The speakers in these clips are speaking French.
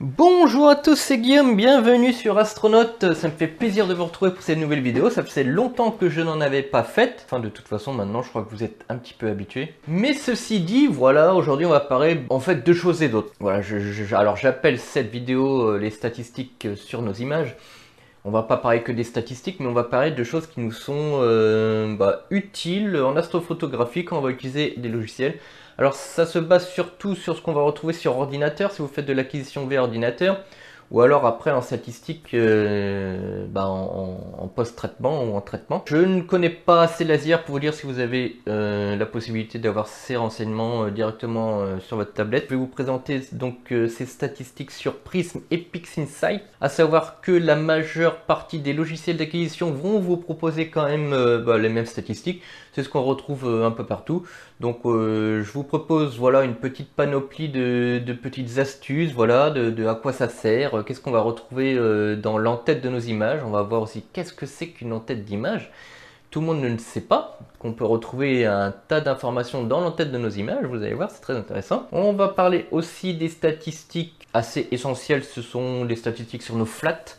Bonjour à tous, c'est Guillaume, bienvenue sur Astronaute. Ça me fait plaisir de vous retrouver pour cette nouvelle vidéo. Ça faisait longtemps que je n'en avais pas faite. Enfin, de toute façon, maintenant, je crois que vous êtes un petit peu habitués. Mais ceci dit, voilà, aujourd'hui, on va parler en fait de choses et d'autres. Voilà, alors j'appelle cette vidéo les statistiques sur nos images. On va pas parler que des statistiques, mais on va parler de choses qui nous sont utiles en astrophotographie quand on va utiliser des logiciels. Alors ça se base surtout sur ce qu'on va retrouver sur ordinateur, si vous faites de l'acquisition via ordinateur, ou alors après en statistique en post-traitement ou en traitement. Je ne connais pas assez Lazier pour vous dire si vous avez la possibilité d'avoir ces renseignements directement sur votre tablette. Je vais vous présenter donc ces statistiques sur Prism et PixInsight, à savoir que la majeure partie des logiciels d'acquisition vont vous proposer quand même les mêmes statistiques. C'est ce qu'on retrouve un peu partout. Donc je vous propose voilà une petite panoplie de petites astuces, voilà, de à quoi ça sert, qu'est-ce qu'on va retrouver dans l'entête de nos images. On va voir aussi qu'est-ce que c'est qu'une entête d'image. Tout le monde ne le sait pas, qu'on peut retrouver un tas d'informations dans l'entête de nos images, vous allez voir, c'est très intéressant. On va parler aussi des statistiques assez essentielles, ce sont les statistiques sur nos flats.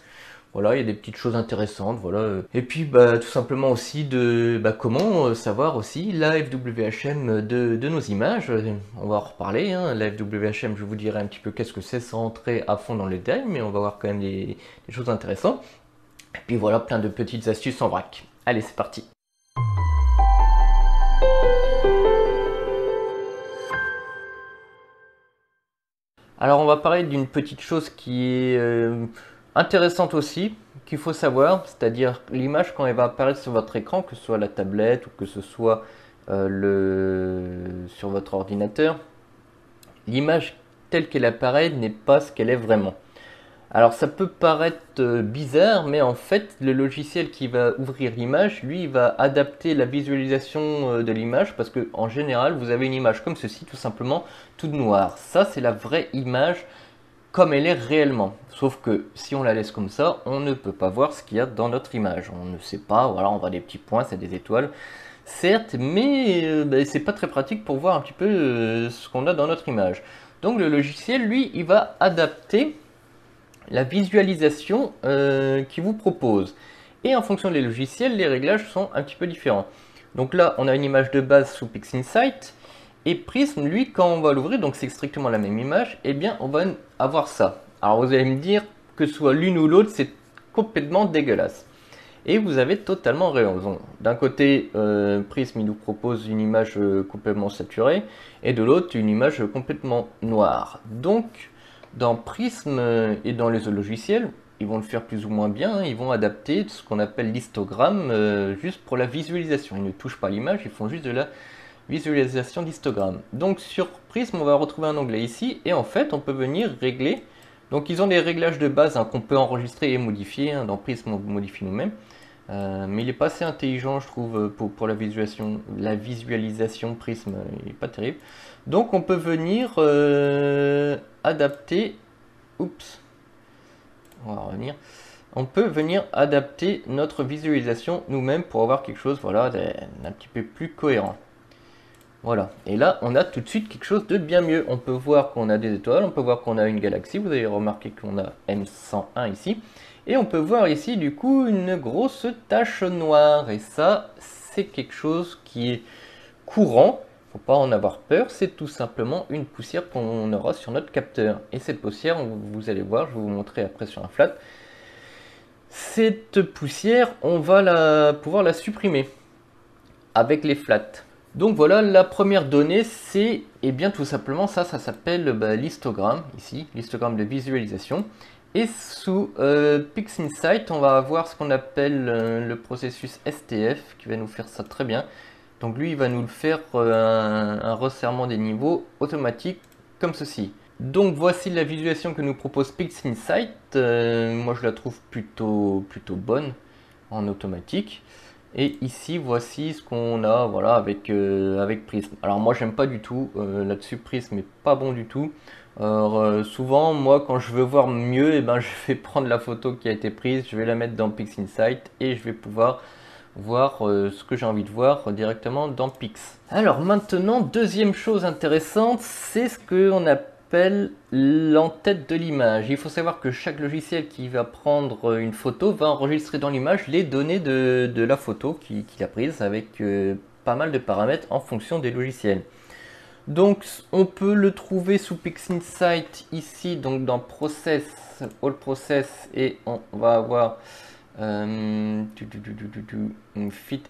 Voilà, il y a des petites choses intéressantes, voilà. Et puis, tout simplement aussi de comment savoir aussi la FWHM de nos images. On va en reparler, hein. La FWHM, je vous dirai un petit peu qu'est-ce que c'est sans rentrer à fond dans les détails, mais on va voir quand même des choses intéressantes. Et puis voilà, plein de petites astuces en vrac. Allez, c'est parti. Alors, on va parler d'une petite chose qui est intéressante aussi, qu'il faut savoir, c'est-à-dire l'image quand elle va apparaître sur votre écran, que ce soit la tablette ou que ce soit sur votre ordinateur, l'image telle qu'elle apparaît n'est pas ce qu'elle est vraiment. Alors ça peut paraître bizarre, mais en fait le logiciel qui va ouvrir l'image, lui, il va adapter la visualisation de l'image, parce que en général vous avez une image comme ceci, tout simplement, toute noire. Ça c'est la vraie image comme elle est réellement. Sauf que si on la laisse comme ça, on ne peut pas voir ce qu'il y a dans notre image. On ne sait pas, voilà, on voit des petits points, c'est des étoiles. Certes, mais c'est pas très pratique pour voir un petit peu ce qu'on a dans notre image. Donc le logiciel, lui, il va adapter la visualisation qu'il vous propose. Et en fonction des logiciels, les réglages sont un petit peu différents. Donc là, on a une image de base sous PixInsight. Et Prism, lui, quand on va l'ouvrir, donc c'est strictement la même image, eh bien, on va avoir ça. Alors vous allez me dire que soit l'une ou l'autre, c'est complètement dégueulasse. Et vous avez totalement raison. D'un côté, Prism, il nous propose une image complètement saturée, et de l'autre, une image complètement noire. Donc, dans Prism et dans les autres logiciels, ils vont le faire plus ou moins bien, hein. Ils vont adapter ce qu'on appelle l'histogramme juste pour la visualisation. Ils ne touchent pas l'image, ils font juste de la visualisation d'histogramme. Donc sur Prism, on va retrouver un onglet ici, et en fait, on peut venir régler. Donc ils ont des réglages de base hein, qu'on peut enregistrer et modifier. Hein. Dans Prism, on modifie nous-mêmes. Mais il n'est pas assez intelligent, je trouve, pour la visualisation. La visualisation Prism, il n'est pas terrible. Donc on peut venir adapter. Oups. On va revenir. On peut venir adapter notre visualisation nous-mêmes pour avoir quelque chose voilà, d'un petit peu plus cohérent. Voilà, et là on a tout de suite quelque chose de bien mieux. On peut voir qu'on a des étoiles, on peut voir qu'on a une galaxie, vous avez remarqué qu'on a M101 ici. Et on peut voir ici du coup une grosse tache noire, et ça c'est quelque chose qui est courant, faut pas en avoir peur, c'est tout simplement une poussière qu'on aura sur notre capteur. Et cette poussière, vous allez voir, je vais vous montrer après sur un flat, cette poussière on va pouvoir la supprimer avec les flats. Donc voilà, la première donnée, c'est bien tout simplement ça s'appelle l'histogramme, ici, l'histogramme de visualisation. Et sous PixInsight, on va avoir ce qu'on appelle le processus STF, qui va nous faire ça très bien. Donc lui, il va nous le faire un resserrement des niveaux automatique, comme ceci. Donc voici la visualisation que nous propose PixInsight. Moi, je la trouve plutôt bonne, en automatique. Et ici, voici ce qu'on a voilà, avec Prism. Alors moi, j'aime pas du tout. Là-dessus, Prism n'est pas bon du tout. Alors, souvent, moi, quand je veux voir mieux, je vais prendre la photo qui a été prise, je vais la mettre dans PixInsight et je vais pouvoir voir ce que j'ai envie de voir directement dans Pix. Alors maintenant, deuxième chose intéressante, c'est ce qu'on a s'appelle l'entête de l'image. Il faut savoir que chaque logiciel qui va prendre une photo va enregistrer dans l'image les données de la photo qu'il a prise avec pas mal de paramètres en fonction des logiciels. Donc on peut le trouver sous PixInsight ici, donc dans Process, All Process, et on va avoir Fit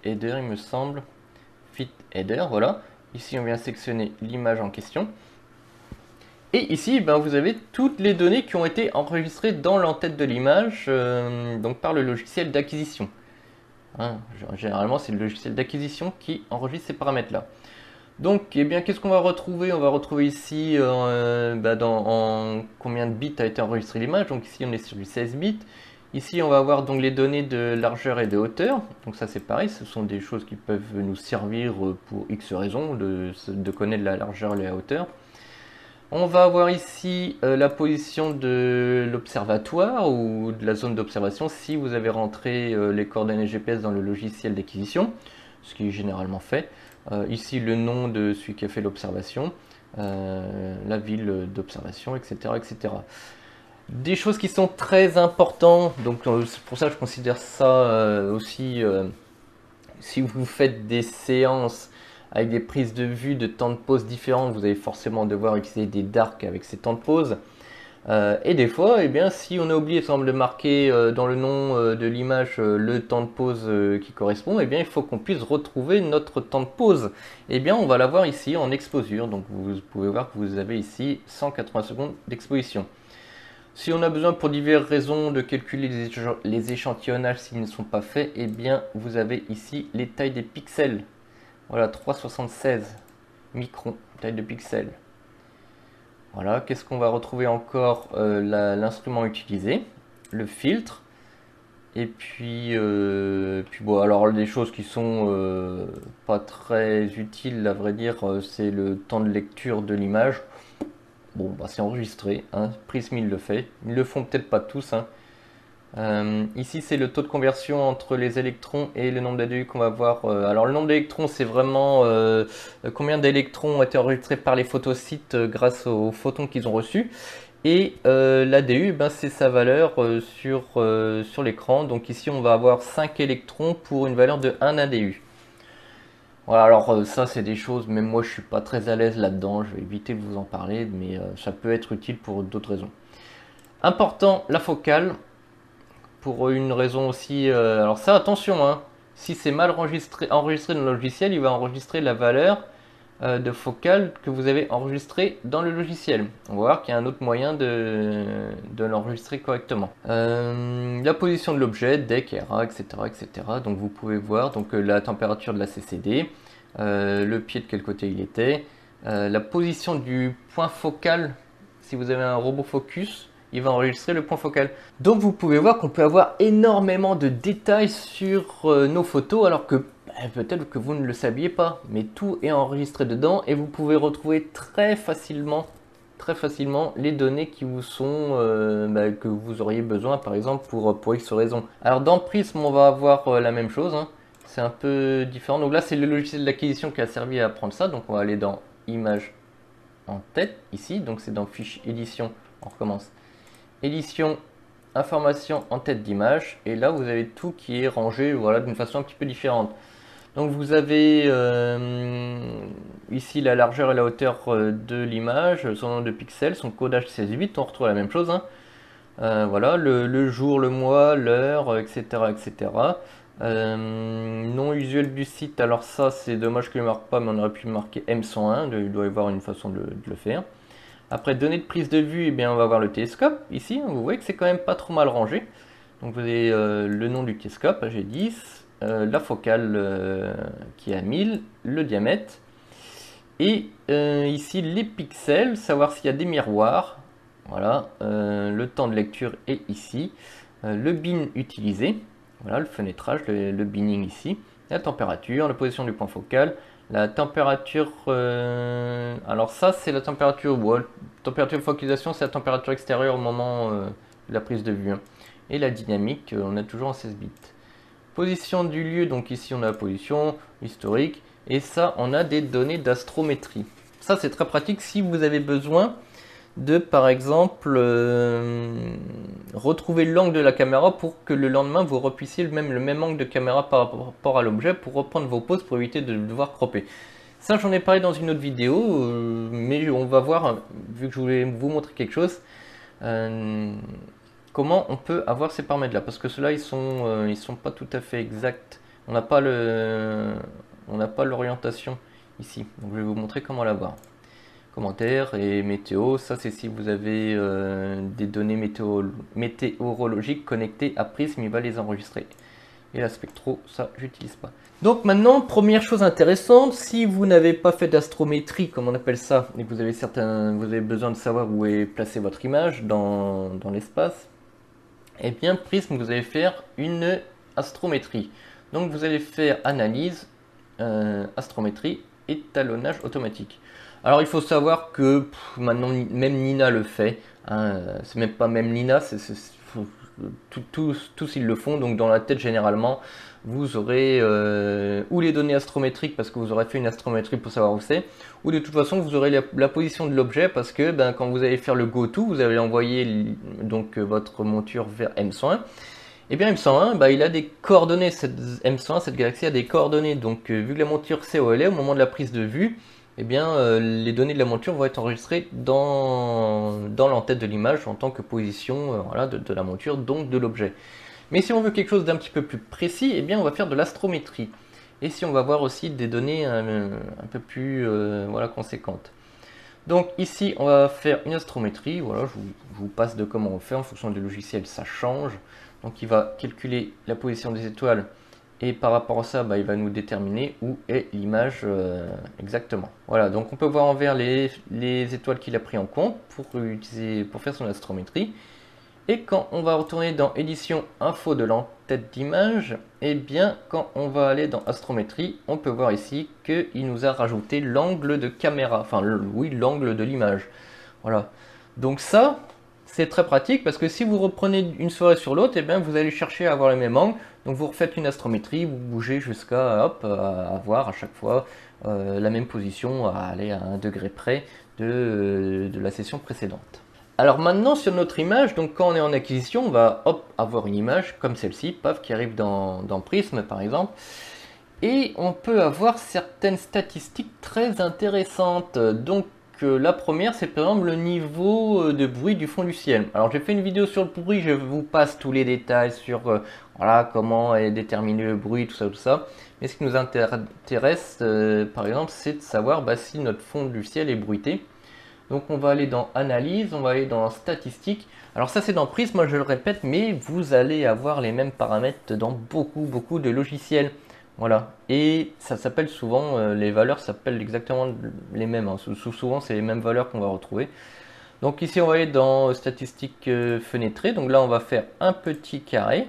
Header, il me semble. Fit Header, voilà. Ici on vient sélectionner l'image en question. Et ici, ben, vous avez toutes les données qui ont été enregistrées dans l'entête de l'image, donc par le logiciel d'acquisition. Hein, généralement, c'est le logiciel d'acquisition qui enregistre ces paramètres-là. Donc, eh bien, qu'est-ce qu'on va retrouver? On va retrouver ici en combien de bits a été enregistrée l'image. Donc ici, on est sur du 16 bits. Ici, on va avoir donc les données de largeur et de hauteur. Donc ça, c'est pareil, ce sont des choses qui peuvent nous servir pour X raisons, de connaître la largeur et la hauteur. On va avoir ici la position de l'observatoire ou de la zone d'observation si vous avez rentré les coordonnées GPS dans le logiciel d'acquisition, ce qui est généralement fait. Ici le nom de celui qui a fait l'observation, la ville d'observation, etc., etc. Des choses qui sont très importantes, donc c'est pour ça que je considère ça aussi, si vous faites des séances avec des prises de vue de temps de pause différents, vous allez forcément devoir utiliser des darks avec ces temps de pause. Et des fois, eh bien, si on a oublié de marquer dans le nom de l'image le temps de pause qui correspond, eh bien, il faut qu'on puisse retrouver notre temps de pause. Eh bien, on va l'avoir ici en exposure. Donc, vous pouvez voir que vous avez ici 180 secondes d'exposition. Si on a besoin pour diverses raisons de calculer les échantillonnages s'ils ne sont pas faits, eh bien, vous avez ici les tailles des pixels. Voilà, 376 microns, taille de pixels. Voilà, qu'est-ce qu'on va retrouver encore? L'instrument utilisé, le filtre, et puis bon, alors des choses qui sont pas très utiles, à vrai dire, c'est le temps de lecture de l'image. Bon, bah, c'est enregistré, hein. Prism il le fait, ils le font peut-être pas tous, hein. Ici c'est le taux de conversion entre les électrons et le nombre d'ADU qu'on va voir. Alors le nombre d'électrons c'est vraiment combien d'électrons ont été enregistrés par les photosites grâce aux photons qu'ils ont reçus. Et l'ADU ben, c'est sa valeur sur l'écran. Donc ici on va avoir 5 électrons pour une valeur de 1 ADU. Voilà, alors ça c'est des choses, même moi je suis pas très à l'aise là-dedans, je vais éviter de vous en parler, mais ça peut être utile pour d'autres raisons. Important, la focale. Pour une raison aussi, alors ça attention, hein, si c'est mal enregistré dans le logiciel, il va enregistrer la valeur de focale que vous avez enregistré dans le logiciel. On va voir qu'il y a un autre moyen de l'enregistrer correctement. La position de l'objet, deck, RA, etc., etc. Donc vous pouvez voir donc, la température de la CCD, le pied de quel côté il était, la position du point focal, si vous avez un robot focus, il va enregistrer le point focal. Donc vous pouvez voir qu'on peut avoir énormément de détails sur nos photos alors que peut-être que vous ne le saviez pas, mais tout est enregistré dedans et vous pouvez retrouver très facilement les données qui vous sont que vous auriez besoin par exemple pour X raisons. Alors dans Prism on va avoir la même chose, hein. C'est un peu différent. Donc là c'est le logiciel d'acquisition qui a servi à apprendre ça. Donc on va aller dans Image en tête ici, donc c'est dans Fiche édition, on recommence. Édition, information en tête d'image, et là vous avez tout qui est rangé voilà, d'une façon un petit peu différente. Donc vous avez ici la largeur et la hauteur de l'image, son nombre de pixels, son codage 16-8, on retrouve la même chose, hein. Voilà, le jour, le mois, l'heure, etc. etc. Nom usuel du site, alors ça c'est dommage que je ne marque pas, mais on aurait pu marquer M101, il doit y avoir une façon de le faire. Après, données de prise de vue, eh bien, on va voir le télescope. Ici, vous voyez que c'est quand même pas trop mal rangé. Donc vous avez le nom du télescope, G10, la focale qui est à 1000, le diamètre. Et ici, les pixels, savoir s'il y a des miroirs. Voilà, le temps de lecture est ici. Le bin utilisé, voilà, le fenêtrage, le binning ici. La température, la position du point focal. La température, alors ça c'est la température, température de focalisation c'est la température extérieure au moment de la prise de vue, hein. Et la dynamique, on a toujours en 16 bits. Position du lieu, donc ici on a la position, historique, et ça on a des données d'astrométrie. Ça c'est très pratique si vous avez besoin de, par exemple, retrouver l'angle de la caméra pour que le lendemain vous repuissiez le même angle de caméra par rapport à l'objet pour reprendre vos poses pour éviter de devoir cropper. Ça, j'en ai parlé dans une autre vidéo, mais on va voir, vu que je voulais vous montrer quelque chose, comment on peut avoir ces paramètres-là. Parce que ceux-là, ils sont pas tout à fait exacts. On n'a pas l'orientation ici. Donc, je vais vous montrer comment l'avoir. Commentaires et météo, ça c'est si vous avez des données météorologiques connectées à Prism, il va les enregistrer. Et la spectro, ça j'utilise pas. Donc maintenant, première chose intéressante, si vous n'avez pas fait d'astrométrie, comme on appelle ça, et que vous avez besoin de savoir où est placée votre image dans l'espace, eh bien Prism, vous allez faire une astrométrie. Donc vous allez faire analyse, astrométrie, étalonnage automatique. Alors il faut savoir que maintenant même Nina le fait, hein, c'est même pas même Nina, tous ils le font, donc dans la tête généralement vous aurez ou les données astrométriques parce que vous aurez fait une astrométrie pour savoir où c'est, ou de toute façon vous aurez la position de l'objet parce que quand vous allez faire le go-to, vous allez envoyer donc votre monture vers M101. Et bien M101, il a des coordonnées, M101, cette galaxie a des coordonnées, donc vu que la monture sait où elle est, au moment de la prise de vue, eh bien, les données de la monture vont être enregistrées dans l'entête de l'image en tant que position voilà, de la monture, donc de l'objet. Mais si on veut quelque chose d'un petit peu plus précis, eh bien, on va faire de l'astrométrie. Et si on va voir aussi des données un peu plus voilà, conséquentes. Donc ici, on va faire une astrométrie. Voilà, je vous passe de comment on fait. En fonction du logiciel, ça change. Donc il va calculer la position des étoiles. Et par rapport à ça, il va nous déterminer où est l'image exactement. Voilà, donc on peut voir en vert les étoiles qu'il a pris en compte pour faire son astrométrie. Et quand on va retourner dans édition info de l'entête d'image, et bien quand on va aller dans astrométrie, on peut voir ici qu'il nous a rajouté l'angle de caméra, enfin oui, l'angle de l'image. Voilà, donc ça, c'est très pratique parce que si vous reprenez une soirée sur l'autre, et bien vous allez chercher à avoir le même angle. Donc vous refaites une astrométrie, vous bougez jusqu'à avoir à chaque fois la même position, à aller à 1 degré près de la session précédente. Alors maintenant sur notre image, donc quand on est en acquisition, on va avoir une image comme celle-ci, paf, qui arrive dans Prism par exemple. Et on peut avoir certaines statistiques très intéressantes. Donc la première, c'est par exemple le niveau de bruit du fond du ciel. Alors j'ai fait une vidéo sur le bruit, je vous passe tous les détails sur voilà, comment est déterminé le bruit, tout ça. Mais ce qui nous intéresse, par exemple, c'est de savoir si notre fond du ciel est bruité. Donc on va aller dans analyse, on va aller dans statistiques. Alors ça c'est dans Prism, moi je le répète, mais vous allez avoir les mêmes paramètres dans beaucoup de logiciels. Voilà, et ça s'appelle souvent, les valeurs s'appellent exactement les mêmes, hein. Souvent c'est les mêmes valeurs qu'on va retrouver. Donc ici on va aller dans statistiques fenêtrées, donc là on va faire un petit carré.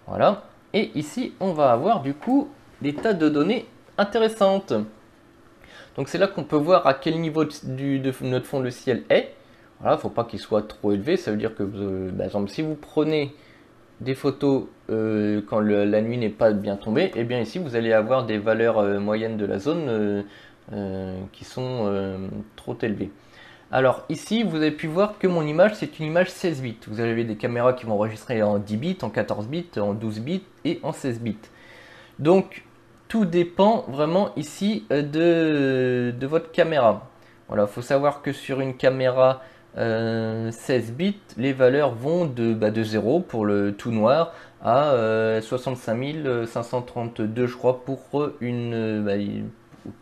Voilà, et ici on va avoir du coup des tas de données intéressantes. Donc c'est là qu'on peut voir à quel niveau de notre fond de ciel est. Voilà, il ne faut pas qu'il soit trop élevé, ça veut dire que, par exemple, si vous prenez des photos quand la nuit n'est pas bien tombée, et bien ici vous allez avoir des valeurs moyennes de la zone qui sont trop élevées. Alors ici vous avez pu voir que mon image c'est une image 16 bits. Vous avez des caméras qui vont enregistrer en 10 bits, en 14 bits, en 12 bits et en 16 bits. Donc tout dépend vraiment ici de votre caméra. Voilà, il faut savoir que sur une caméra 16 bits, les valeurs vont de 0 pour le tout noir à 65 532 je crois pour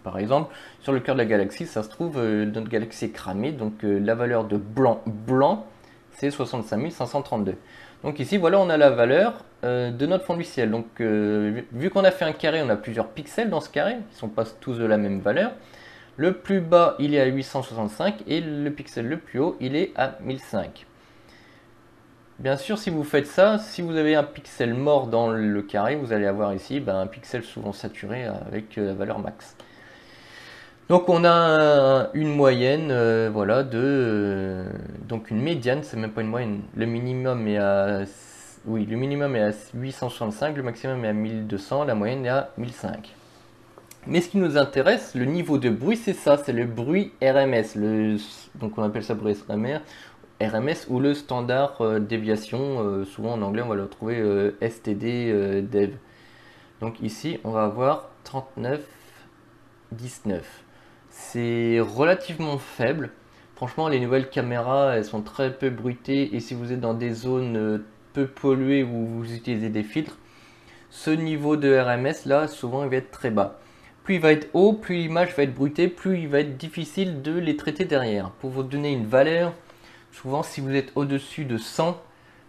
par exemple sur le cœur de la galaxie, ça se trouve notre galaxie est cramée, donc la valeur de blanc c'est 65 532. Donc ici, voilà, on a la valeur de notre fond du ciel. Donc, vu qu'on a fait un carré, on a plusieurs pixels dans ce carré, qui ne sont pas tous de la même valeur. Le plus bas, il est à 865 et le pixel le plus haut, il est à 1005. Bien sûr, si vous faites ça, si vous avez un pixel mort dans le carré, vous allez avoir ici un pixel souvent saturé avec la valeur max. Donc on a une moyenne, voilà, donc une médiane, c'est même pas une moyenne. Le minimum est à, oui, le minimum est à 865, le maximum est à 1200, la moyenne est à 1005. Mais ce qui nous intéresse, le niveau de bruit, c'est ça, c'est le bruit RMS. Donc on appelle ça bruit RMS ou le standard déviation. Souvent en anglais, on va le retrouver STD dev. Donc ici, on va avoir 39, 19. C'est relativement faible. Franchement, les nouvelles caméras, elles sont très peu bruitées. Et si vous êtes dans des zones peu polluées où vous utilisez des filtres, ce niveau de RMS là, souvent il va être très bas. Plus il va être haut, plus l'image va être bruitée, plus il va être difficile de les traiter derrière. Pour vous donner une valeur, souvent si vous êtes au-dessus de 100,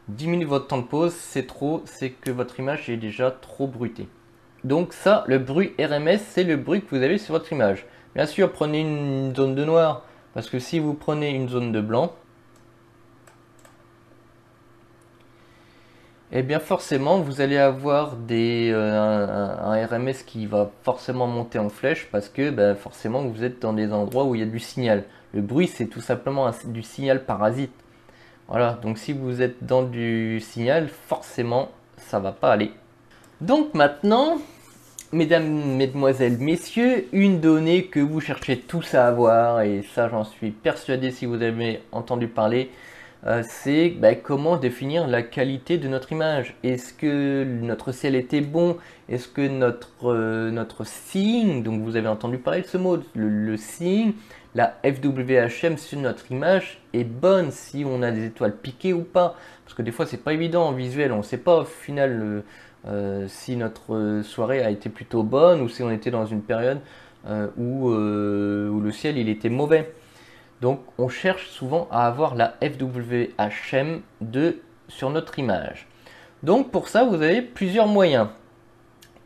10 minutes votre temps de pause, c'est trop, c'est que votre image est déjà trop bruitée. Donc ça, le bruit RMS, c'est le bruit que vous avez sur votre image. Bien sûr, prenez une zone de noir, parce que si vous prenez une zone de blanc, et bien forcément, vous allez avoir un RMS qui va forcément monter en flèche, parce que ben, forcément, vous êtes dans des endroits où il y a du signal. Le bruit, c'est tout simplement du signal parasite. Voilà, donc si vous êtes dans du signal, forcément, ça va pas aller. Donc maintenant, mesdames, mesdemoiselles, messieurs, une donnée que vous cherchez tous à avoir, et ça j'en suis persuadé si vous avez entendu parler, c'est comment définir la qualité de notre image. Est-ce que notre ciel était bon? Est-ce que notre seeing, donc vous avez entendu parler de ce mot, le seeing, la FWHM sur notre image est bonne, si on a des étoiles piquées ou pas? Parce que des fois c'est pas évident en visuel, on ne sait pas au final si notre soirée a été plutôt bonne ou si on était dans une période où le ciel il était mauvais. Donc on cherche souvent à avoir la FWHM sur notre image. Donc pour ça, vous avez plusieurs moyens.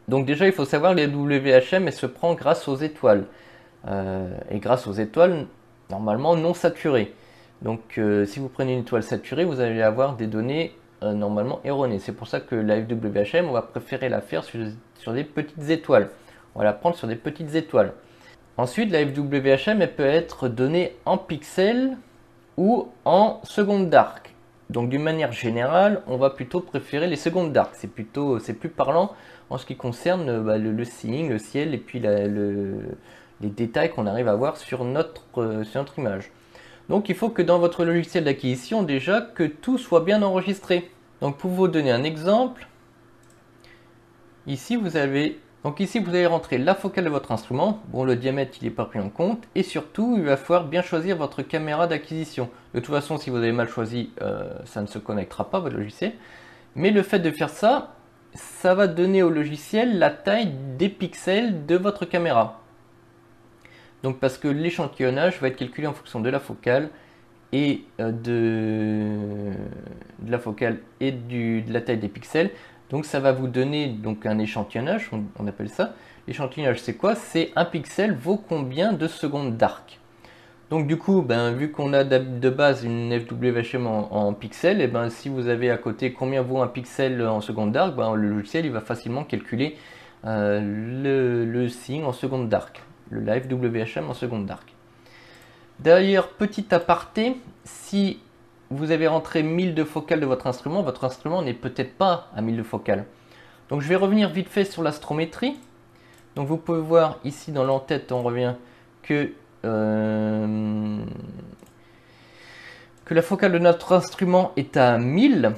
Donc déjà, il faut savoir que la WHM, elle se prend grâce aux étoiles. Et grâce aux étoiles, normalement non saturées. Donc si vous prenez une étoile saturée, vous allez avoir des données normalement erronées. C'est pour ça que la FWHM, on va préférer la faire sur des petites étoiles. On va la prendre sur des petites étoiles. Ensuite, la FWHM elle peut être donnée en pixels ou en secondes d'arc. Donc d'une manière générale, on va plutôt préférer les secondes d'arc. C'est plus parlant en ce qui concerne le seeing, le ciel et puis les détails qu'on arrive à voir sur notre image. Donc il faut que dans votre logiciel d'acquisition déjà que tout soit bien enregistré. Donc pour vous donner un exemple, ici vous allez rentrer la focale de votre instrument. Bon, le diamètre il n'est pas pris en compte. Et surtout, il va falloir bien choisir votre caméra d'acquisition. De toute façon, si vous avez mal choisi, ça ne se connectera pas votre logiciel. Mais le fait de faire ça, ça va donner au logiciel la taille des pixels de votre caméra. Donc parce que l'échantillonnage va être calculé en fonction de la focale et de la taille des pixels. Donc ça va vous donner donc un échantillonnage, on appelle ça. L'échantillonnage c'est quoi? C'est un pixel vaut combien de secondes d'arc. Donc du coup, vu qu'on a de base une FWHM en pixels, et si vous avez à côté combien vaut un pixel en secondes d'arc, le logiciel il va facilement calculer le signe en secondes d'arc, la FWHM en secondes d'arc. D'ailleurs, petit aparté, si vous avez rentré 1000 de focale de votre instrument n'est peut-être pas à 1000 de focale. Donc je vais revenir vite fait sur l'astrométrie. Donc vous pouvez voir ici dans l'entête, on revient que la focale de notre instrument est à 1000.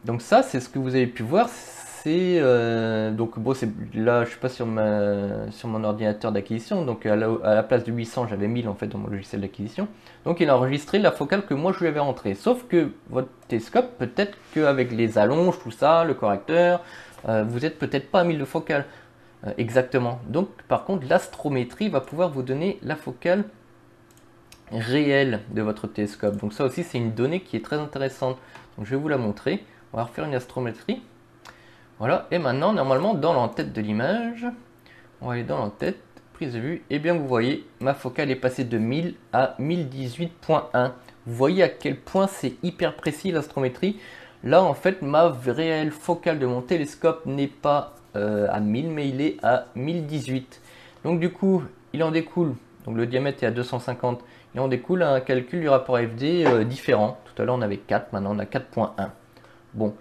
Donc ça, c'est ce que vous avez pu voir. Donc bon, là, je suis pas sur mon ordinateur d'acquisition. Donc à la place de 800, j'avais 1000 en fait dans mon logiciel d'acquisition. Donc il a enregistré la focale que moi je lui avais rentrée. Sauf que votre télescope, peut-être qu'avec les allonges, tout ça, le correcteur, vous n'êtes peut-être pas à 1000 de focale exactement. Donc par contre, l'astrométrie va pouvoir vous donner la focale réelle de votre télescope. Donc ça aussi, c'est une donnée qui est très intéressante. Donc je vais vous la montrer. On va refaire une astrométrie. Voilà, et maintenant, normalement, dans l'entête de l'image, on va aller dans l'entête, prise de vue, et bien vous voyez, ma focale est passée de 1000 à 1018.1. Vous voyez à quel point c'est hyper précis l'astrométrie. Là, en fait, ma réelle focale de mon télescope n'est pas à 1000, mais il est à 1018. Donc du coup, il en découle, donc le diamètre est à 250, il en découle un calcul du rapport FD différent. Tout à l'heure, on avait 4, maintenant on a 4.1. Bon.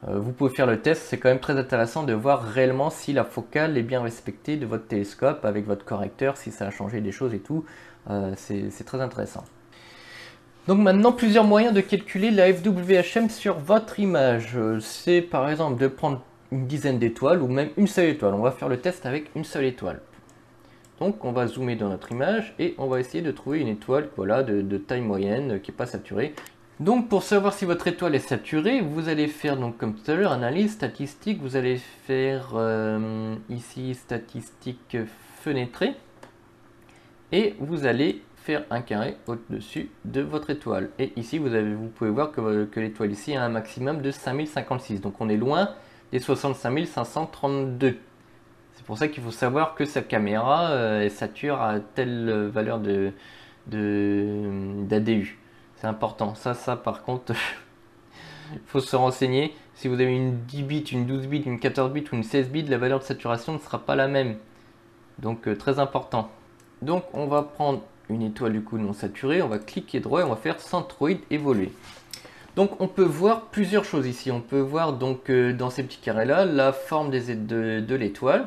Vous pouvez faire le test, c'est quand même très intéressant de voir réellement si la focale est bien respectée de votre télescope avec votre correcteur, si ça a changé des choses et tout. C'est très intéressant. Donc maintenant, plusieurs moyens de calculer la FWHM sur votre image. C'est par exemple de prendre une dizaine d'étoiles ou même une seule étoile. On va faire le test avec une seule étoile. Donc on va zoomer dans notre image et on va essayer de trouver une étoile voilà, de taille moyenne qui n'est pas saturée. Donc pour savoir si votre étoile est saturée, vous allez faire donc comme tout à l'heure analyse statistique, vous allez faire ici statistique fenêtrée et vous allez faire un carré au-dessus de votre étoile. Et ici vous pouvez voir que l'étoile ici a un maximum de 5056, donc on est loin des 65 532. C'est pour ça qu'il faut savoir que sa caméra sature à telle valeur d'ADU. C'est important. Ça par contre, il faut se renseigner. Si vous avez une 10 bits, une 12 bits, une 14 bits ou une 16 bits, la valeur de saturation ne sera pas la même. Donc très important. Donc on va prendre une étoile du coup non saturée, on va cliquer droit et on va faire centroïde évoluer. Donc on peut voir plusieurs choses ici. On peut voir donc dans ces petits carrés là la forme de l'étoile.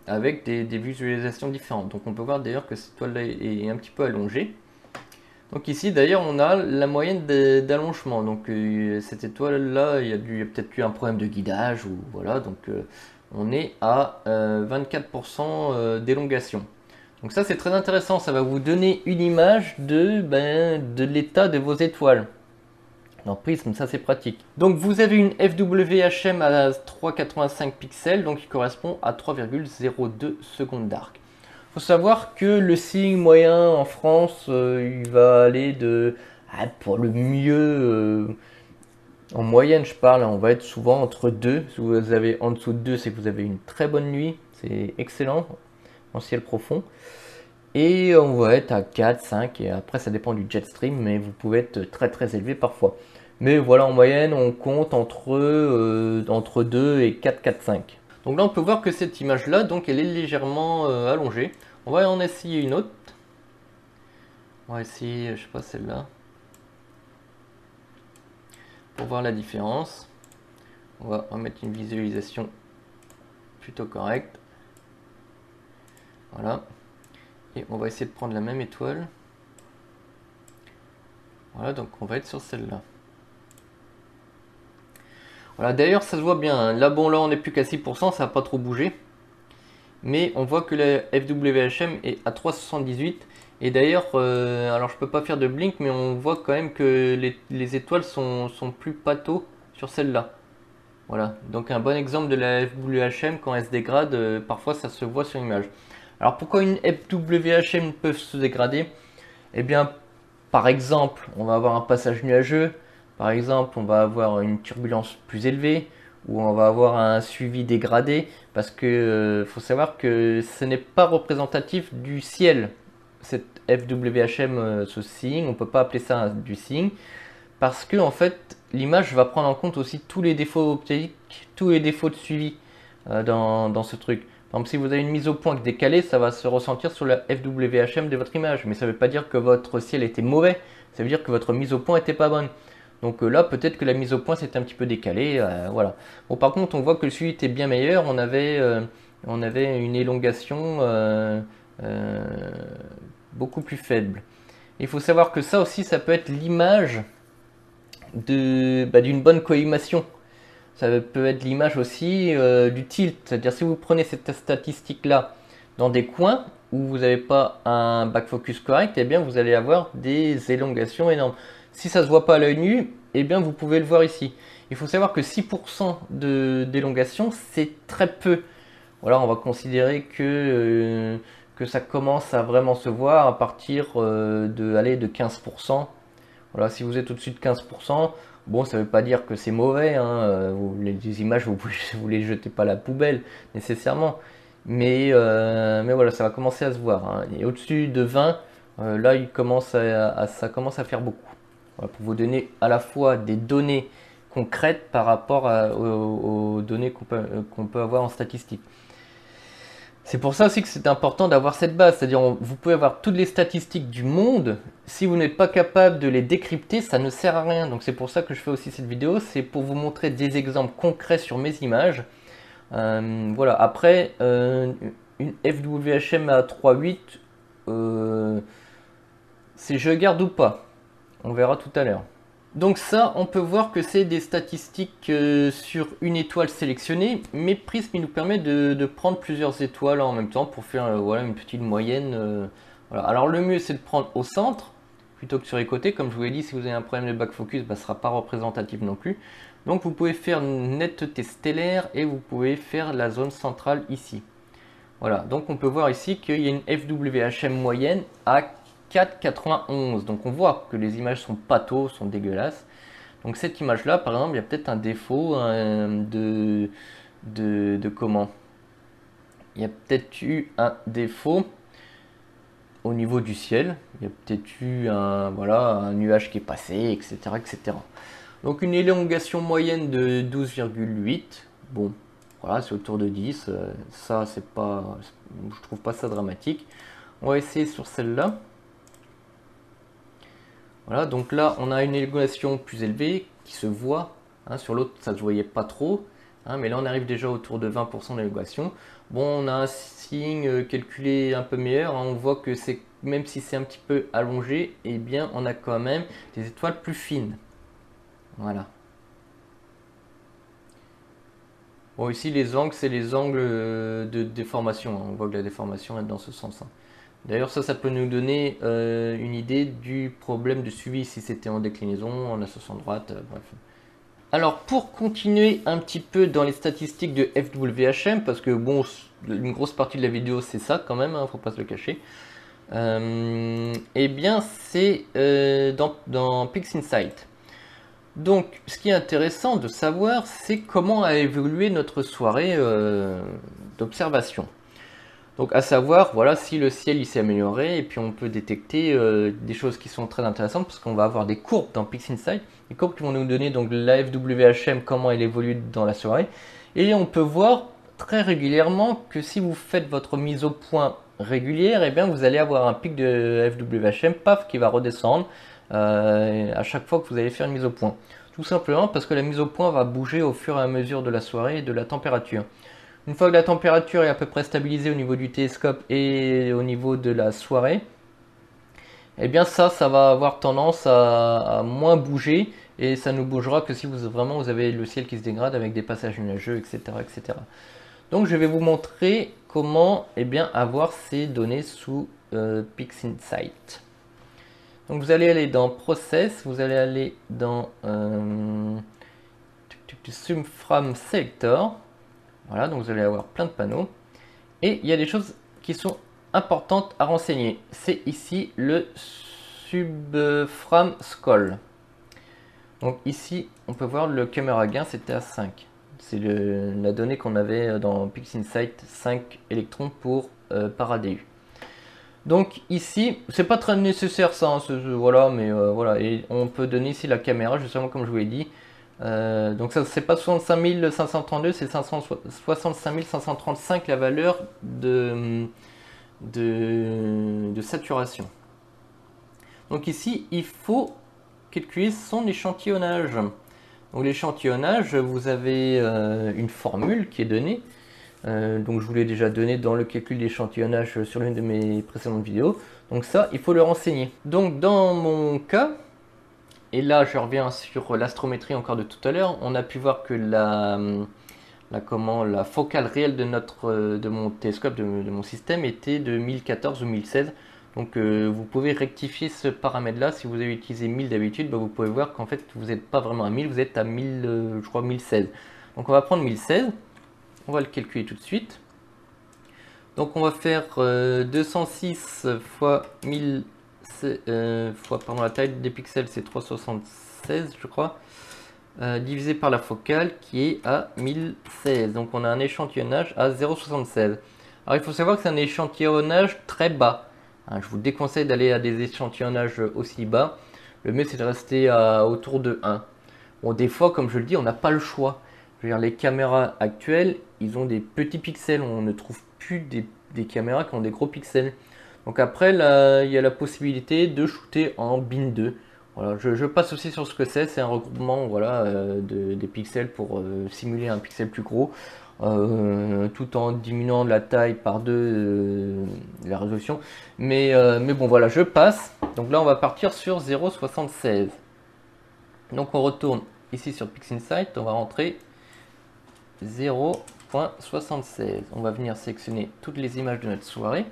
Avec des visualisations différentes. Donc on peut voir d'ailleurs que cette toile là est un petit peu allongée. Donc ici d'ailleurs on a la moyenne d'allongement. Donc cette étoile là il y a peut-être eu un problème de guidage ou voilà. Donc on est à 24% d'élongation. Donc ça c'est très intéressant. Ça va vous donner une image de l'état de vos étoiles. Dans Prism, ça c'est pratique. Donc vous avez une FWHM à 3,85 pixels, donc qui correspond à 3,02 secondes d'arc. Il faut savoir que le signe moyen en France, il va aller de, pour le mieux, en moyenne je parle, on va être souvent entre 2. Si vous avez en dessous de 2, c'est que vous avez une très bonne nuit, c'est excellent, en ciel profond. Et on va être à 4, 5, et après ça dépend du jet stream, mais vous pouvez être très très élevé parfois. Mais voilà, en moyenne, on compte entre 2 et 4, 4, 5. Donc là, on peut voir que cette image-là, donc elle est légèrement allongée. On va en essayer une autre. On va essayer, je sais pas, celle-là. Pour voir la différence. On va en mettre une visualisation plutôt correcte. Voilà. Et on va essayer de prendre la même étoile. Voilà, donc on va être sur celle-là. Voilà, d'ailleurs ça se voit bien, hein. Là bon, là on n'est plus qu'à 6%, ça n'a pas trop bougé. Mais on voit que la FWHM est à 3,78. Et d'ailleurs, alors je peux pas faire de blink, mais on voit quand même que les étoiles sont plus pâteaux sur celle-là. Voilà, donc un bon exemple de la FWHM quand elle se dégrade, parfois ça se voit sur l'image. Alors pourquoi une FWHM peut se dégrader? Eh bien, par exemple, on va avoir un passage nuageux, par exemple, on va avoir une turbulence plus élevée, ou on va avoir un suivi dégradé, parce que faut savoir que ce n'est pas représentatif du ciel, cette FWHM, ce signe, on ne peut pas appeler ça du signe, parce que en fait, l'image va prendre en compte aussi tous les défauts optiques, tous les défauts de suivi dans ce truc. Par exemple, si vous avez une mise au point décalée, ça va se ressentir sur la FWHM de votre image. Mais ça ne veut pas dire que votre ciel était mauvais, ça veut dire que votre mise au point n'était pas bonne. Donc là, peut-être que la mise au point s'était un petit peu décalée. Voilà. Bon, par contre, on voit que le suivi était bien meilleur. On avait une élongation beaucoup plus faible. Il faut savoir que ça aussi, ça peut être l'image d'une bonne collimation. Ça peut être l'image aussi du tilt. C'est-à-dire si vous prenez cette statistique-là dans des coins où vous n'avez pas un back focus correct, eh bien vous allez avoir des élongations énormes. Si ça ne se voit pas à l'œil nu, eh bien vous pouvez le voir ici. Il faut savoir que 6% d'élongation, c'est très peu. Voilà, on va considérer que ça commence à vraiment se voir à partir de 15%. Voilà, si vous êtes au-dessus de 15%, bon, ça ne veut pas dire que c'est mauvais, hein. Les images, vous les jetez pas à la poubelle nécessairement. Mais voilà, ça va commencer à se voir, hein. Et au-dessus de 20, là, ça commence à faire beaucoup. Voilà, pour vous donner à la fois des données concrètes par rapport aux données qu'on peut avoir en statistique. C'est pour ça aussi que c'est important d'avoir cette base, c'est-à-dire vous pouvez avoir toutes les statistiques du monde, si vous n'êtes pas capable de les décrypter, ça ne sert à rien. Donc c'est pour ça que je fais aussi cette vidéo, c'est pour vous montrer des exemples concrets sur mes images. Voilà, après, une FWHM à 3.8, c'est je garde ou pas, on verra tout à l'heure. Donc ça, on peut voir que c'est des statistiques sur une étoile sélectionnée, mais Prism il nous permet de prendre plusieurs étoiles en même temps pour faire voilà, une petite moyenne. Voilà. Alors le mieux c'est de prendre au centre plutôt que sur les côtés. Comme je vous l'ai dit, si vous avez un problème de back focus, bah, ce ne sera pas représentatif non plus. Donc vous pouvez faire une netteté stellaire et vous pouvez faire la zone centrale ici. Voilà, donc on peut voir ici qu'il y a une FWHM moyenne à 4,91. Donc on voit que les images sont pato, sont dégueulasses. Donc cette image là par exemple, il y a peut-être un défaut de comment? Il y a peut-être eu un défaut au niveau du ciel. Il y a peut-être eu voilà, un nuage qui est passé, etc., etc. Donc une élongation moyenne de 12,8. Bon, voilà, c'est autour de 10. Ça, c'est pas, je trouve pas ça dramatique. On va essayer sur celle-là. Voilà, donc là, on a une élongation plus élevée qui se voit. Hein, sur l'autre, ça ne se voyait pas trop. Hein, mais là, on arrive déjà autour de 20% d'élongation. Bon, on a un signe calculé un peu meilleur. Hein, on voit que c'est, même si c'est un petit peu allongé, eh bien, on a quand même des étoiles plus fines. Voilà. Bon, ici, les angles, c'est les angles de déformation. Hein. On voit que la déformation est dans ce sens. Hein. D'ailleurs, ça peut nous donner une idée du problème de suivi si c'était en déclinaison, en association droite, bref. Alors, pour continuer un petit peu dans les statistiques de FWHM, parce que bon, une grosse partie de la vidéo, c'est ça quand même, hein, faut pas se le cacher. Eh bien, c'est dans PixInsight. Donc, ce qui est intéressant de savoir, c'est comment a évolué notre soirée d'observation. Donc, à savoir, voilà, si le ciel il s'est amélioré, et puis on peut détecter des choses qui sont très intéressantes, parce qu'on va avoir des courbes dans PixInsight, des courbes qui vont nous donner donc la FWHM, comment elle évolue dans la soirée, et on peut voir très régulièrement que si vous faites votre mise au point régulière, et bien vous allez avoir un pic de FWHM, paf, qui va redescendre à chaque fois que vous allez faire une mise au point. Tout simplement parce que la mise au point va bouger au fur et à mesure de la soirée et de la température. Une fois que la température est à peu près stabilisée au niveau du télescope et au niveau de la soirée, eh bien ça va avoir tendance à moins bouger et ça ne bougera que si vraiment vous avez le ciel qui se dégrade avec des passages nuageux, etc., etc. Donc je vais vous montrer comment avoir ces données sous PixInsight. Donc vous allez aller dans Process, vous allez aller dans Zoom Frame Selector. Voilà, donc vous allez avoir plein de panneaux. Et il y a des choses qui sont importantes à renseigner. C'est ici le Subframe Scroll. Donc ici, on peut voir le caméra gain, c'était à 5. C'est la donnée qu'on avait dans PixInsight, 5 électrons par ADU. Donc ici, c'est pas très nécessaire ça, hein, voilà, mais voilà, et on peut donner ici la caméra, justement comme je vous l'ai dit. Donc ça c'est pas 65 532, c'est 65 535 la valeur de saturation. Donc ici, il faut calculer son échantillonnage. Donc l'échantillonnage, vous avez une formule qui est donnée. Donc je vous l'ai déjà donné dans le calcul d'échantillonnage sur l'une de mes précédentes vidéos. Donc ça, il faut le renseigner. Donc dans mon cas, et là je reviens sur l'astrométrie encore de tout à l'heure, on a pu voir que la focale réelle de mon télescope, de mon système, était de 1014 ou 1016. Donc vous pouvez rectifier ce paramètre là. Si vous avez utilisé 1000 d'habitude, vous pouvez voir qu'en fait vous n'êtes pas vraiment à 1000, vous êtes à 1000, je crois 1016. Donc on va prendre 1016. On va le calculer tout de suite. Donc on va faire 206 fois 1000 pardon, la taille des pixels c'est 376 je crois, divisé par la focale qui est à 1016. Donc on a un échantillonnage à 0,76. Alors il faut savoir que c'est un échantillonnage très bas. Hein, je vous déconseille d'aller à des échantillonnages aussi bas. Le mieux c'est de rester autour de 1. Bon, des fois, comme je le dis, on n'a pas le choix. Je veux dire, les caméras actuelles, ils ont des petits pixels. On ne trouve plus des des caméras qui ont des gros pixels. Donc après, là, il y a la possibilité de shooter en bin 2. Voilà, je passe aussi sur ce que c'est un regroupement voilà, des pixels pour simuler un pixel plus gros, tout en diminuant la taille par deux la résolution. Mais bon voilà, je passe. Donc là, on va partir sur 0,76. Donc on retourne ici sur PixInsight, on va rentrer 0.76. On va venir sélectionner toutes les images de notre soirée.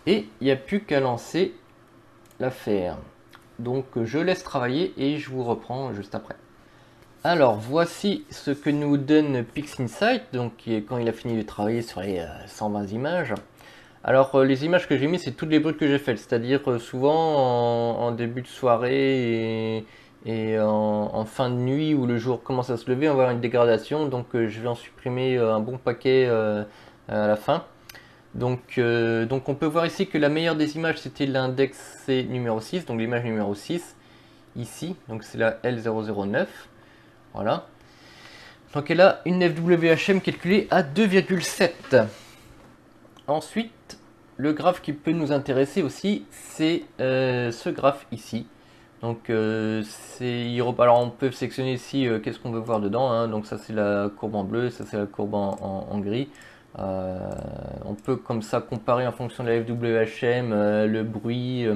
Et il n'y a plus qu'à lancer l'affaire. Donc je laisse travailler et je vous reprends juste après. Alors voici ce que nous donne PixInsight, donc quand il a fini de travailler sur les 120 images. Alors les images que j'ai mis, c'est toutes les brutes que j'ai faites, c'est-à-dire souvent en début de soirée et en fin de nuit où le jour commence à se lever, on va avoir une dégradation, donc je vais en supprimer un bon paquet à la fin. Donc on peut voir ici que la meilleure des images c'était l'index numéro 6, donc l'image numéro 6, ici, donc c'est la L009, voilà. Donc elle a une FWHM calculée à 2,7. Ensuite, le graphe qui peut nous intéresser aussi, c'est ce graphe ici. Donc alors on peut sélectionner ici qu'est-ce qu'on veut voir dedans, hein. Donc ça c'est la courbe en bleu, ça c'est la courbe en gris. On peut comme ça comparer en fonction de la FWHM le bruit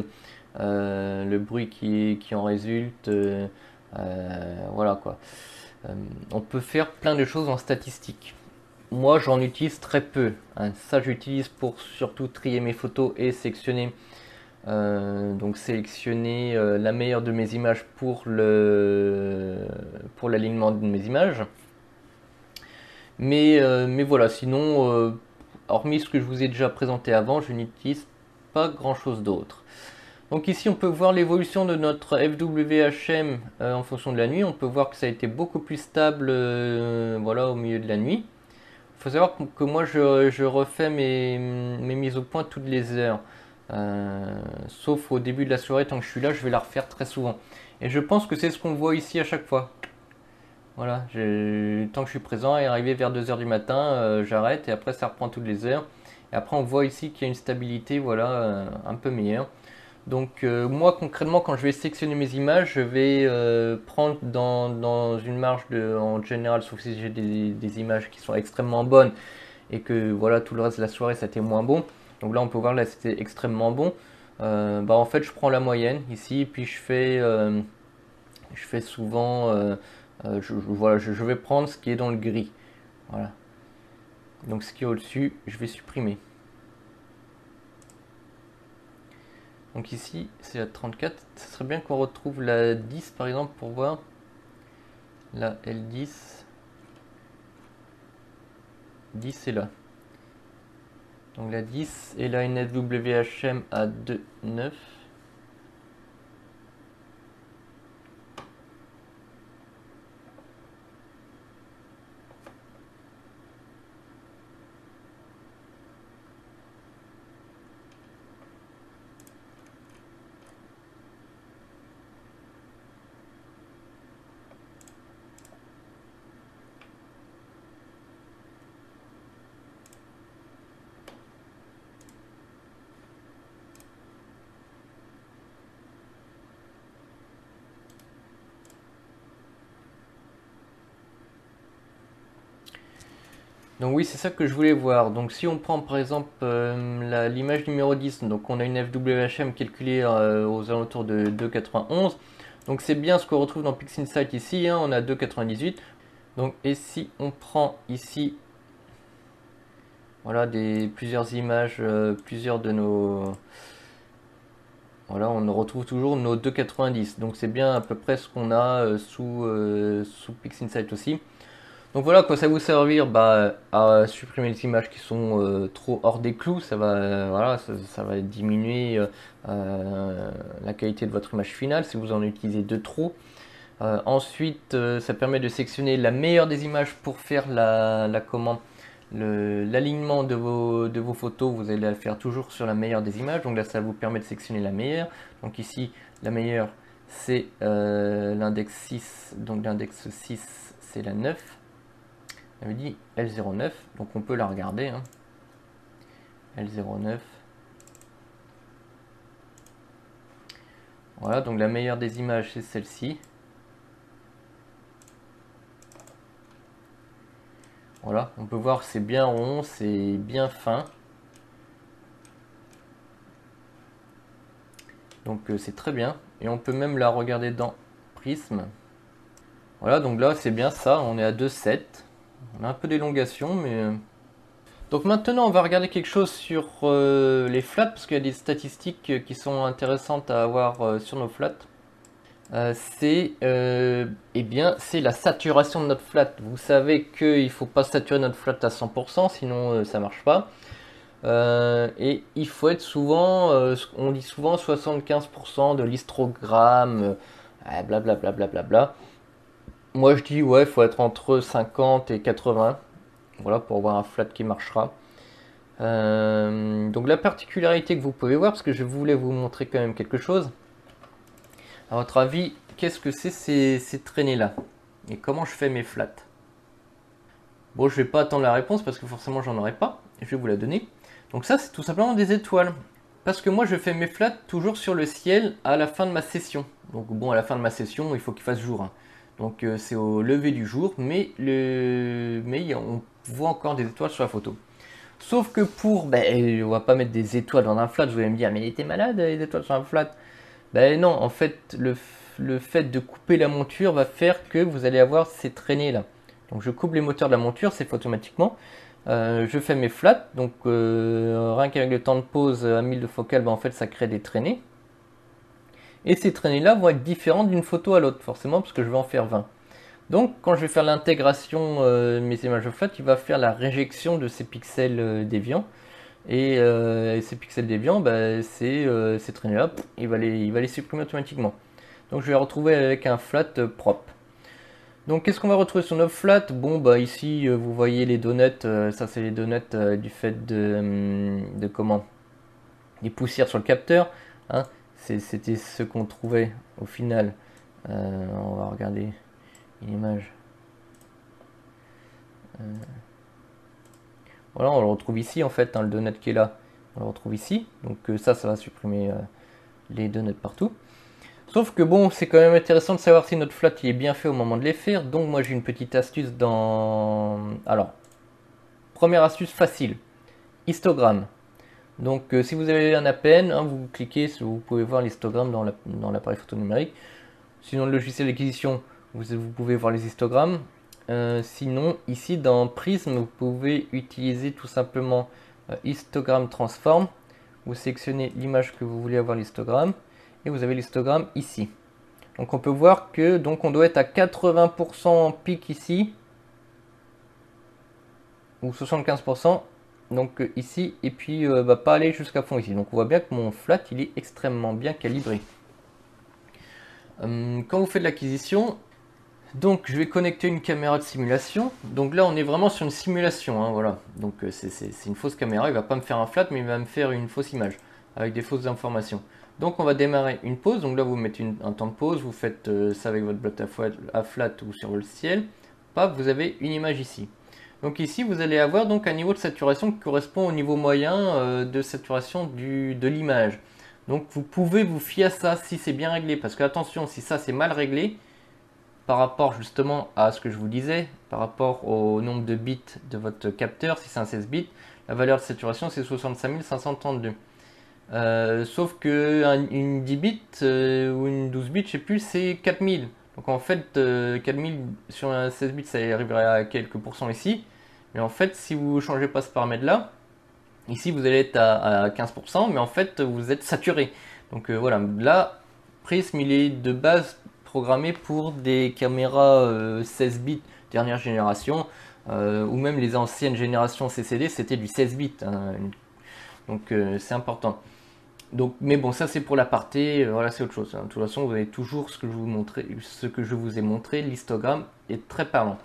qui en résulte. Voilà quoi. On peut faire plein de choses en statistique. Moi j'en utilise très peu, hein. Ça j'utilise pour surtout trier mes photos et sélectionner donc sélectionner la meilleure de mes images pour l'alignement de mes images. Mais voilà, sinon, hormis ce que je vous ai déjà présenté avant, je n'utilise pas grand chose d'autre. Donc ici on peut voir l'évolution de notre FWHM en fonction de la nuit. On peut voir que ça a été beaucoup plus stable voilà, au milieu de la nuit. Il faut savoir que moi je refais mes mises au point toutes les heures. Sauf au début de la soirée, tant que je suis là, je vais la refaire très souvent. Et je pense que c'est ce qu'on voit ici à chaque fois. Voilà, tant que je suis présent, et arrivé vers 2 heures du matin, j'arrête et après ça reprend toutes les heures. Et après on voit ici qu'il y a une stabilité voilà, un peu meilleure. Donc moi concrètement quand je vais sélectionner mes images, je vais prendre dans une marge en général, sauf si j'ai des images qui sont extrêmement bonnes et que voilà tout le reste de la soirée c'était moins bon. Donc là on peut voir là c'était extrêmement bon. Bah en fait je prends la moyenne ici et puis je fais souvent voilà, je vais prendre ce qui est dans le gris. Voilà. Donc ce qui est au-dessus, je vais supprimer. Donc ici, c'est la 34. Ce serait bien qu'on retrouve la 10 par exemple pour voir. La L10. 10 c'est là. Donc la 10 et là une FWHM à 2,9. Donc oui, c'est ça que je voulais voir. Donc si on prend par exemple l'image numéro 10, donc on a une FWHM calculée aux alentours de 2,91. Donc c'est bien ce qu'on retrouve dans PixInsight ici, hein, on a 2,98. Donc et si on prend ici voilà plusieurs images, plusieurs de nos... Voilà, on retrouve toujours nos 2,90. Donc c'est bien à peu près ce qu'on a sous PixInsight aussi. Donc voilà, quoi ça va vous servir à supprimer les images qui sont trop hors des clous. Ça va, voilà, ça va diminuer la qualité de votre image finale si vous en utilisez de trop. Ensuite, ça permet de sélectionner la meilleure des images pour faire l'alignement de vos photos. Vous allez la faire toujours sur la meilleure des images. Donc là, ça vous permet de sélectionner la meilleure. Donc ici, la meilleure, c'est l'index 6. Donc l'index 6, c'est la 9. Elle me dit L09, donc on peut la regarder, hein. L09. Voilà, donc la meilleure des images, c'est celle-ci. Voilà, on peut voir c'est bien rond, c'est bien fin. Donc c'est très bien. Et on peut même la regarder dans Prism. Voilà, donc là c'est bien ça, on est à 2,7. On a un peu d'élongation, mais... Donc maintenant on va regarder quelque chose sur les flats, parce qu'il y a des statistiques qui sont intéressantes à avoir sur nos flats. Eh bien, c'est la saturation de notre flat. Vous savez qu'il ne faut pas saturer notre flat à 100%, sinon ça marche pas. Et il faut être souvent, on dit souvent 75% de l'histogramme, blablabla. Bla. Moi je dis ouais, il faut être entre 50 et 80, voilà, pour avoir un flat qui marchera. Donc la particularité que vous pouvez voir, parce que je voulais vous montrer quand même quelque chose. À votre avis, qu'est-ce que c'est ces traînées-là? Et comment je fais mes flats? Bon, je vais pas attendre la réponse parce que forcément j'en aurai pas. Je vais vous la donner. Donc ça, c'est tout simplement des étoiles. Parce que moi, je fais mes flats toujours sur le ciel à la fin de ma session. Donc bon, à la fin de ma session, il faut qu'il fasse jour. Hein. Donc c'est au lever du jour, mais on voit encore des étoiles sur la photo. Sauf que on va pas mettre des étoiles dans un flat. Vous allez me dire, mais t'es malade, les étoiles sur un flat? Ben non, en fait, le fait de couper la monture va faire que vous allez avoir ces traînées là. Donc je coupe les moteurs de la monture, c'est fait automatiquement. Je fais mes flats, donc rien qu'avec le temps de pause à 1000 de focale, ben, en fait ça crée des traînées. Et ces traînées là vont être différentes d'une photo à l'autre, forcément, parce que je vais en faire 20. Donc quand je vais faire l'intégration de mes images flat, il va faire la réjection de ces pixels déviants. Et ces pixels déviants, bah, ces traînées-là, il va les supprimer automatiquement. Donc je vais retrouver avec un flat propre. Donc qu'est-ce qu'on va retrouver sur nos flats? Bon, bah ici vous voyez les donuts, ça c'est les donuts du fait de comment? Des poussières sur le capteur. Hein. C'était ce qu'on trouvait au final. On va regarder une image. Voilà, on le retrouve ici en fait, hein, le donut qui est là, on le retrouve ici. Donc ça va supprimer les donuts partout. Sauf que bon, c'est quand même intéressant de savoir si notre flat il est bien fait au moment de les faire. Donc moi j'ai une petite astuce dans... Alors, première astuce facile, histogramme. Donc si vous avez un APN, hein, vous cliquez, vous pouvez voir l'histogramme dans l'appareil photo numérique. Sinon le logiciel d'acquisition, vous pouvez voir les histogrammes. Sinon, ici dans Prism, vous pouvez utiliser tout simplement histogramme transform. Vous sélectionnez l'image que vous voulez avoir l'histogramme et vous avez l'histogramme ici. Donc on peut voir que on doit être à 80% en pic ici ou 75%. Donc ici et puis pas aller jusqu'à fond ici. Donc on voit bien que mon flat il est extrêmement bien calibré. Quand vous faites l'acquisition, donc je vais connecter une caméra de simulation. Donc là on est vraiment sur une simulation, hein, voilà. Donc c'est une fausse caméra, il va pas me faire un flat mais il va me faire une fausse image avec des fausses informations. Donc on va démarrer une pause, donc là vous mettez un temps de pause, vous faites ça avec votre bloc à flat ou sur le ciel. Paf, vous avez une image ici. Donc ici vous allez avoir donc un niveau de saturation qui correspond au niveau moyen de saturation de l'image. Donc vous pouvez vous fier à ça si c'est bien réglé, parce que attention, si ça c'est mal réglé, par rapport justement à ce que je vous disais, par rapport au nombre de bits de votre capteur, si c'est un 16 bits, la valeur de saturation c'est 65 532. Sauf que une 10 bits ou une 12 bits, je sais plus, c'est 4000. Donc en fait, 4000 sur un 16 bits, ça arriverait à quelques pourcents ici. Mais en fait, si vous ne changez pas ce paramètre là, ici vous allez être à 15%, mais en fait vous êtes saturé. Donc voilà, là, Prism il est de base programmé pour des caméras 16 bits dernière génération, ou même les anciennes générations CCD c'était du 16 bits. Hein. Donc c'est important. Donc, mais bon, ça c'est pour l'aparté, voilà, c'est autre chose. Hein. De toute façon, vous avez toujours ce que je vous ai montré, l'histogramme est très parlant.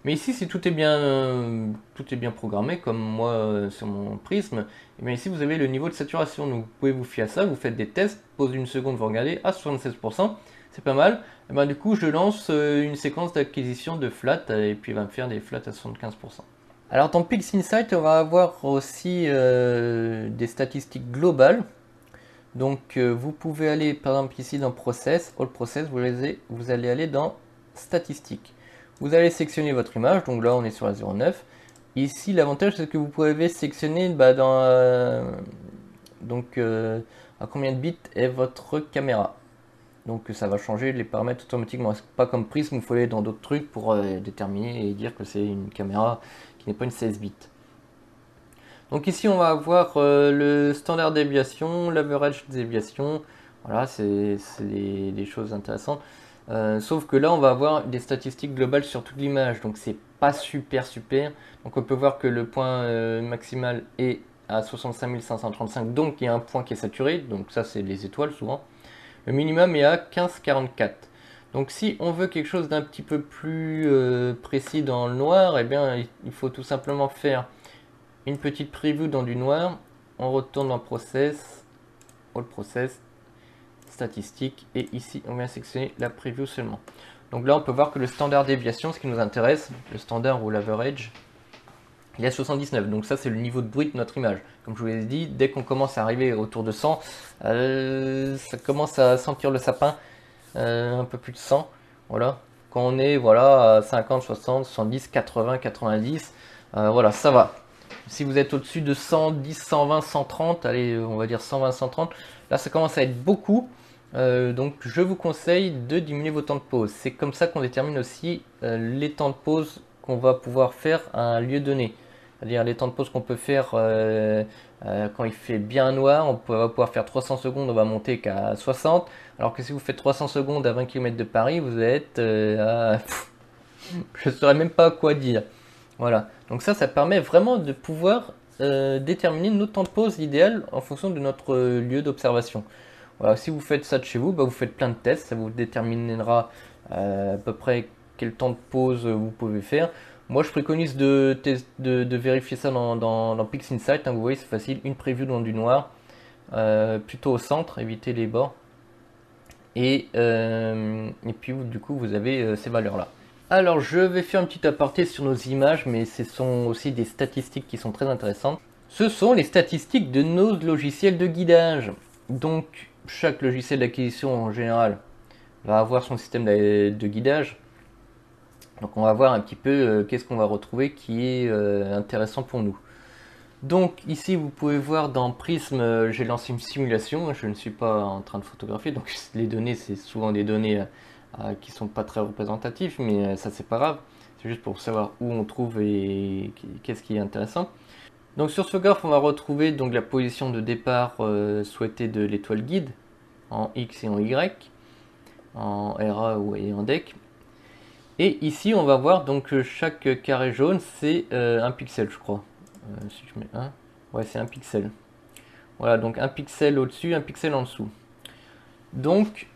Mais ici, si tout est bien programmé, comme moi sur mon prisme, et bien ici vous avez le niveau de saturation. Donc vous pouvez vous fier à ça, vous faites des tests, pause d'une seconde, vous regardez, à 76%, c'est pas mal. Et du coup, je lance une séquence d'acquisition de flats, et puis il va me faire des flats à 75%. Alors dans PixInsight, on va avoir aussi des statistiques globales. Donc vous pouvez aller par exemple ici dans Process, All Process, vous allez aller dans Statistiques. Vous allez sélectionner votre image, donc là on est sur la 09. Ici l'avantage c'est que vous pouvez sélectionner à combien de bits est votre caméra. Donc ça va changer les paramètres automatiquement. C'est pas comme Prism où il faut aller dans d'autres trucs pour déterminer et dire que c'est une caméra qui n'est pas une 16 bits. Donc ici on va avoir le standard déviation, l'average déviation. Voilà, c'est des choses intéressantes. Sauf que là on va avoir des statistiques globales sur toute l'image. Donc c'est pas super. Donc on peut voir que le point maximal est à 65 535. Donc il y a un point qui est saturé. Donc ça c'est les étoiles souvent. Le minimum est à 1544. Donc si on veut quelque chose d'un petit peu plus précis dans le noir, eh bien il faut tout simplement faire une petite preview dans du noir. On retourne dans Process, All Process, Statistiques, et ici on vient sélectionner la preview seulement. Donc là on peut voir que le standard déviation, ce qui nous intéresse, le standard ou l'average, il est à 79. Donc ça c'est le niveau de bruit de notre image. Comme je vous l'ai dit, dès qu'on commence à arriver autour de 100, ça commence à sentir le sapin, un peu plus de 100. Voilà. Quand on est voilà, à 50, 60, 70, 80, 90, voilà, ça va. Si vous êtes au-dessus de 110, 120, 130, allez, on va dire 120, 130, là ça commence à être beaucoup. Donc je vous conseille de diminuer vos temps de pause. C'est comme ça qu'on détermine aussi les temps de pause qu'on va pouvoir faire à un lieu donné. C'est-à-dire les temps de pause qu'on peut faire quand il fait bien noir, va pouvoir faire 300 secondes, on va monter qu'à 60. Alors que si vous faites 300 secondes à 20 km de Paris, vous êtes je ne saurais même pas quoi dire. Voilà, donc ça permet vraiment de pouvoir déterminer nos temps de pause idéal en fonction de notre lieu d'observation. Voilà, si vous faites ça de chez vous, vous faites plein de tests, ça vous déterminera à peu près quel temps de pause vous pouvez faire. Moi je préconise de vérifier ça dans PixInsight, vous voyez c'est facile, une preview dans du noir, plutôt au centre, éviter les bords. Et puis du coup vous avez ces valeurs là. Alors je vais faire un petit aparté sur nos images, mais ce sont aussi des statistiques qui sont très intéressantes. Ce sont les statistiques de nos logiciels de guidage. Donc chaque logiciel d'acquisition en général va avoir son système de guidage. Donc on va voir un petit peu qu'est-ce qu'on va retrouver qui est intéressant pour nous. Donc ici vous pouvez voir dans Prism, j'ai lancé une simulation, je ne suis pas en train de photographier, donc les données c'est souvent des données qui sont pas très représentatives, mais ça c'est pas grave, c'est juste pour savoir où on trouve et qu'est-ce qui est intéressant. Donc sur ce graphe on va retrouver donc la position de départ souhaitée de l'étoile guide, en X et en Y, en RA ou en DEC. Et ici on va voir donc chaque carré jaune c'est un pixel je crois. Si je mets 1, ouais c'est un pixel. Voilà, donc un pixel au-dessus, un pixel en dessous. Donc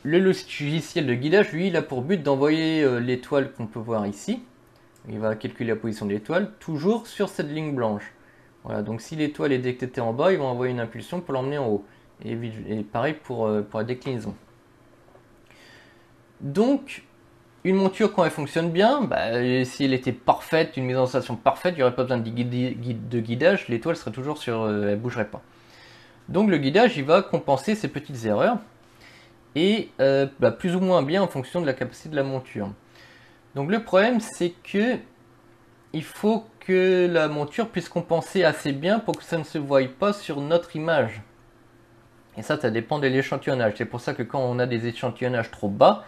le logiciel de guidage, lui, il a pour but d'envoyer l'étoile qu'on peut voir ici. Il va calculer la position de l'étoile, toujours sur cette ligne blanche. Voilà, donc si l'étoile est détectée en bas, il va envoyer une impulsion pour l'emmener en haut. Et pareil pour la déclinaison. Donc, une monture, quand elle fonctionne bien, si elle était parfaite, une mise en station parfaite, il n'y aurait pas besoin de guidage, l'étoile serait toujours sur, elle bougerait pas. Donc le guidage, il va compenser ces petites erreurs, et plus ou moins bien en fonction de la capacité de la monture. Donc le problème, c'est que il faut que la monture puisse compenser assez bien pour que ça ne se voie pas sur notre image. Et ça dépend de l'échantillonnage. C'est pour ça que quand on a des échantillonnages trop bas,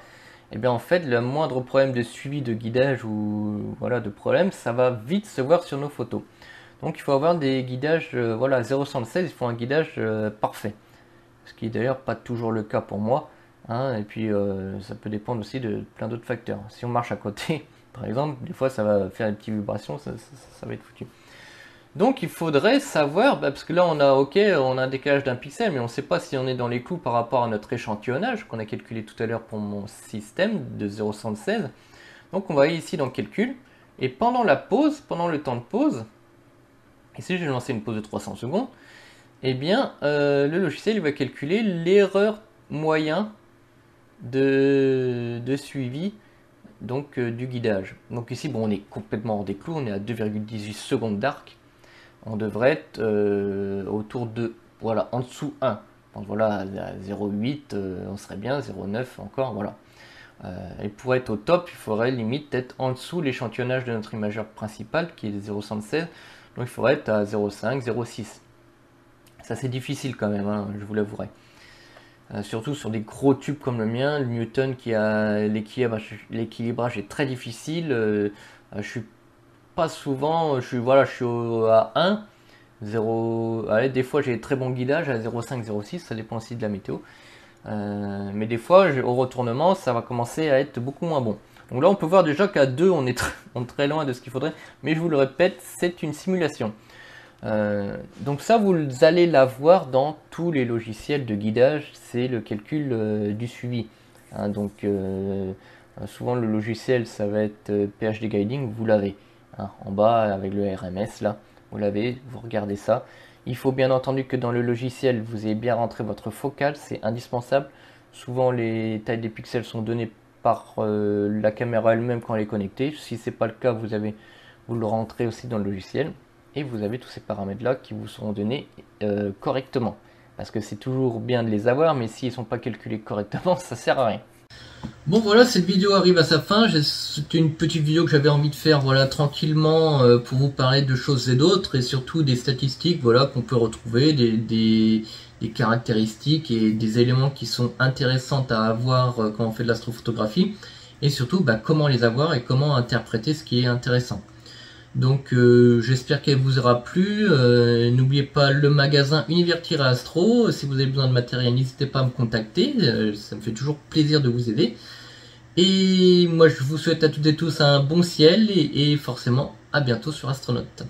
et bien en fait le moindre problème de suivi de guidage ou voilà de problème, ça va vite se voir sur nos photos. Donc il faut avoir des guidages, voilà 0,76, il faut un guidage parfait. Ce qui est d'ailleurs pas toujours le cas pour moi. Hein, et puis ça peut dépendre aussi de plein d'autres facteurs. Si on marche à côté, par exemple, des fois ça va faire des petites vibrations, ça va être foutu. Donc il faudrait savoir, parce que là on a un décalage d'un pixel, mais on ne sait pas si on est dans les clous par rapport à notre échantillonnage qu'on a calculé tout à l'heure pour mon système de 0,76. Donc on va aller ici dans calcul, et pendant la pause, pendant le temps de pause, ici je vais lancer une pause de 300 secondes, et bien le logiciel il va calculer l'erreur moyen de suivi donc du guidage. Donc ici, bon, on est complètement hors des clous, on est à 2,18 secondes d'arc. On devrait être autour de, voilà, en dessous 1. Donc voilà, à 0,8, on serait bien, 0,9 encore, voilà. Et pour être au top, il faudrait limite être en dessous l'échantillonnage de notre imageur principal, qui est 0,76. Donc il faudrait être à 0,5, 0,6. Ça c'est difficile quand même, hein, je vous l'avouerai. Surtout sur des gros tubes comme le mien, le Newton qui a l'équilibrage est très difficile. Je suis pas souvent, je suis à 1, 0. Allez, des fois j'ai très bon guidage à 0,5, 0,6, ça dépend aussi de la météo. Mais des fois au retournement ça va commencer à être beaucoup moins bon. Donc là on peut voir déjà qu'à 2 on est très loin de ce qu'il faudrait, mais je vous le répète, c'est une simulation. Donc ça vous allez l'avoir dans tous les logiciels de guidage, c'est le calcul du suivi, hein, donc souvent le logiciel ça va être PhD Guiding, vous l'avez, hein, en bas avec le RMS là, vous l'avez, vous regardez ça. Il faut bien entendu que dans le logiciel vous ayez bien rentré votre focale, c'est indispensable. Souvent les tailles des pixels sont données par la caméra elle-même quand elle est connectée. Si c'est pas le cas, vous le rentrez aussi dans le logiciel. Et vous avez tous ces paramètres là qui vous seront donnés correctement. Parce que c'est toujours bien de les avoir, mais s'ils ne sont pas calculés correctement, ça sert à rien. Bon voilà, cette vidéo arrive à sa fin. C'était une petite vidéo que j'avais envie de faire, voilà, tranquillement, pour vous parler de choses et d'autres, et surtout des statistiques, voilà, qu'on peut retrouver, des caractéristiques et des éléments qui sont intéressants à avoir quand on fait de l'astrophotographie, et surtout comment les avoir et comment interpréter ce qui est intéressant. Donc j'espère qu'elle vous aura plu. N'oubliez pas le magasin Univers-Astro. Si vous avez besoin de matériel, n'hésitez pas à me contacter. Ça me fait toujours plaisir de vous aider. Et moi je vous souhaite à toutes et tous un bon ciel et forcément à bientôt sur Astronaute.